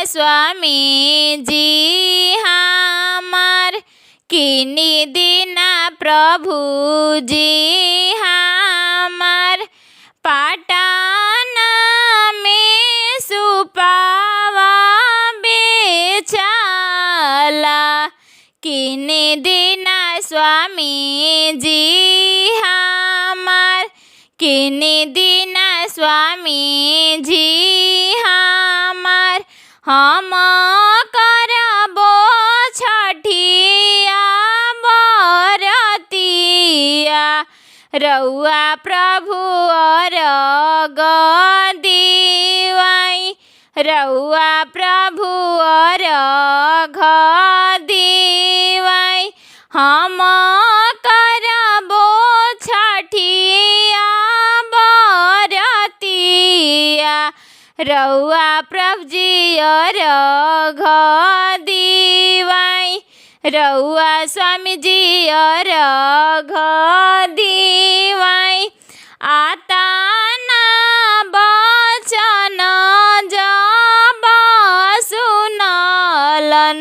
स्वामी जी हमार, किनी दीना प्रभु जी हमार। पाटना में सुपावा बेचाला, किनी दीना स्वामी जी हमार, किनी दीना स्वामी जी हमार। हम करबो छठिया बरतिया, रउआ प्रभु अर्घ दिवाई, रउआ प्रभु अर्घ दिवाई। हम करबो छठिया बरतिया, रउआ प्रभु जी अर्घ दिवाई, रउआ स्वामी जी अर्घ दिवाई। आता ना बचन जब सुनलन,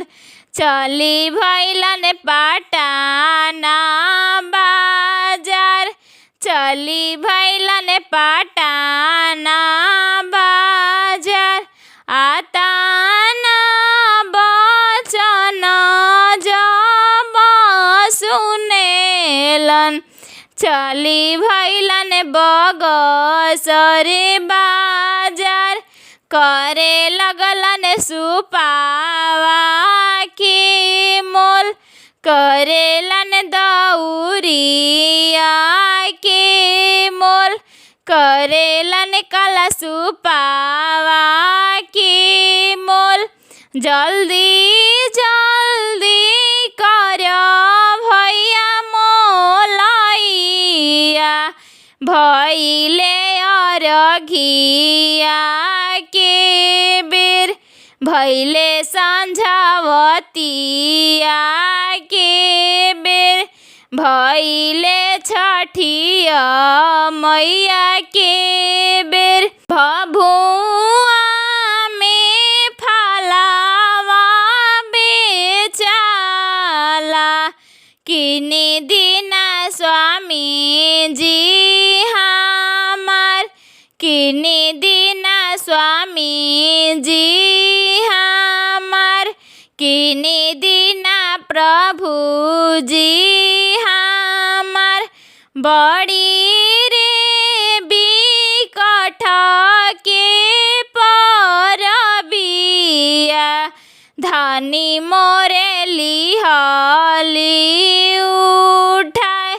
चली भैलन पाटना बाजार, चली भैलन पाटना बाजार। आता ना बचन जब सुनेलन, चली भैलन बगसर बाजार। करे लगलन सुपावा की मोल, करेलन दौरिया के मोल, करेलन कला सुपावा की मोल। जल्दी जल्दी कर भैया मोलैया, भैले अर्घिया के बेर, भैले संझावतिया के बेर, भैले छठिया मैया के बेर। भभुआ में फलावा बेचाला, किनी दीना स्वामी जी हमार, किनी दीना स्वामी जी हमार, किनी दीना प्रभु जी हमार। बड़ी रे बिकट के परबिया, धनी मोरे लिहली उठाए,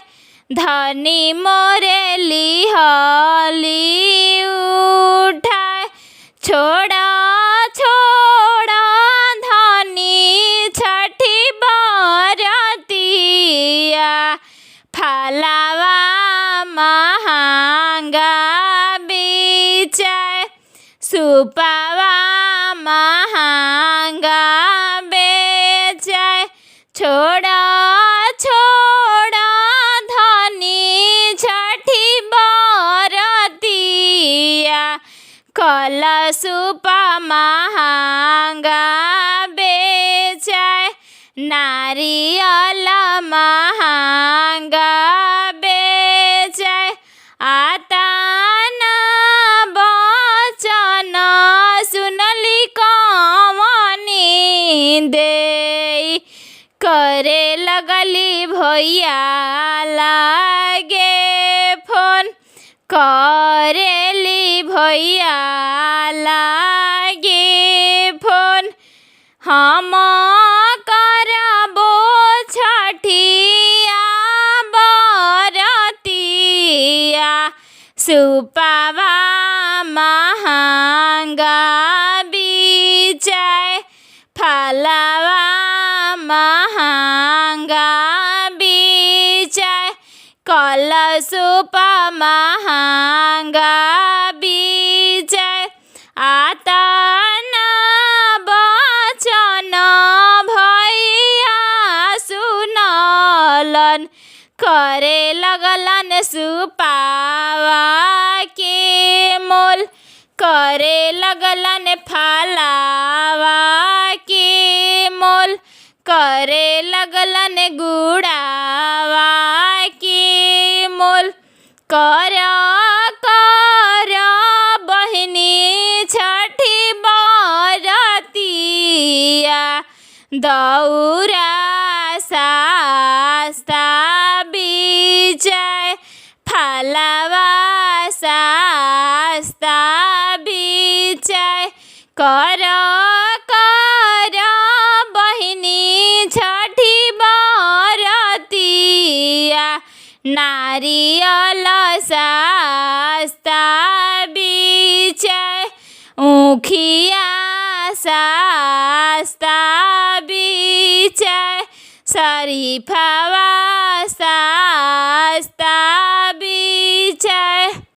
धनी मोरे लिहली उठाए। छोड़ा छोड़ा धनी छठी बरतिया, फलावा महंगा बेचाए, सुपावा महंगा बेचाए। छोड़ा छोड़ा धनी छठी बरतिया, कलशुप महंगा बेचाए, नारियल महंगा बेचाए। आता ना बचन सुनली कवनी देई, करे लगली भैया लागे फोन, करेली भैया लागे फोन। हम करबो छठिया बरतिया, सुपावा महंगा बेचाए, फलावा महंगा बेचाए, कलशुप महंगा बेचाए। आता ना बचन भैया सुनलन, करे लगलन सुपावा के मोल, करे लगलन फलावा के मोल करे लगलन गुड़ावा के मोल कर कर बहिनी छठी बरतिया दौरा सास्ता बीचय फलवा सास्ता बीचय कर कर बहिनी छठी बरतिया नारियल सास्ता बीचय ऊखिया सास्ता बीचय शरीफवा